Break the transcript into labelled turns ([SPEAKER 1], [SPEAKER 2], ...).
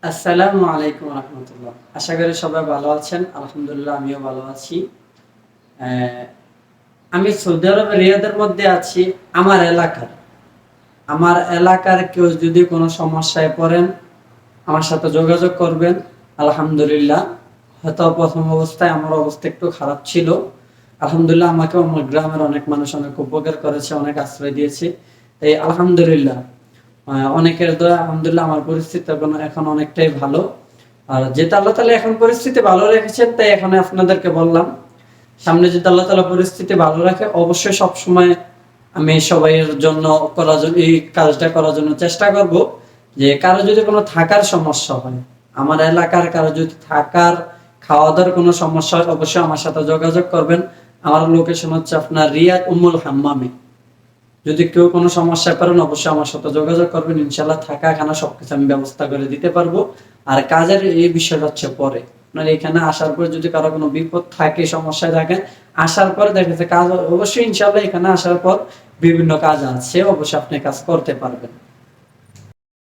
[SPEAKER 1] আসসালামু আলাইকুম রহমতুল্লাহ। আশা করি সবাই ভালো আছেন। আলহামদুলিল্লাহ আমিও ভালো আছি। আহ, আমি সৌদি আরব রিয়াদের মধ্যে আছি। আমার এলাকার কেউ যদি কোনো সমস্যায় পড়েন আমার সাথে যোগাযোগ করবেন। আলহামদুলিল্লাহ, হয়তো প্রথম অবস্থায় আমার অবস্থা একটু খারাপ ছিল। আলহামদুলিল্লাহ আমাকে আমার গ্রামের অনেক মানুষ অনেক উপকার করেছে, অনেক আশ্রয় দিয়েছে। এই আলহামদুলিল্লাহ অনেকের দোয়া আলহামদুলিল্লাহ আমার পরিস্থিতি এখন অনেকটাই ভালো। আর যেটা আল্লাহ তাআলা এখন পরিস্থিতি ভালো রেখেছেন তাই এখন আপনাদেরকে বললাম। সামনে যদি আল্লাহ তাআলা পরিস্থিতি ভালো রাখে অবশ্যই সব সময় আমি সবাইয়ের জন্য এই কাজটা করার জন্য চেষ্টা করব। যে কারো যদি কোনো থাকার সমস্যা হয়, আমার এলাকার কারো যদি থাকার খাওয়া দাওয়ার কোনো সমস্যা হয় অবশ্যই আমার সাথে যোগাযোগ করবেন। আমার লোকেশন হচ্ছে আপনার রিয়াদ উম্মুল হাম্মামে। যদি কেউ কোনো সমস্যায় পড়েন অবশ্যই আমার সাথে যোগাযোগ করবেন। ইনশাল্লাহ থাকা খানা সবকিছু আমি ব্যবস্থা করে দিতে পারবো। আর কাজের এই বিষয়টা হচ্ছে পরে, আপনার এখানে আসার পর যদি কারো কোনো বিপদ থাকে, সমস্যায় থাকে, আসার পর দেখা যাচ্ছে কাজ অবশ্যই ইনশাল্লাহ এখানে আসার পর বিভিন্ন কাজ আছে, অবশ্যই আপনি কাজ করতে পারবেন।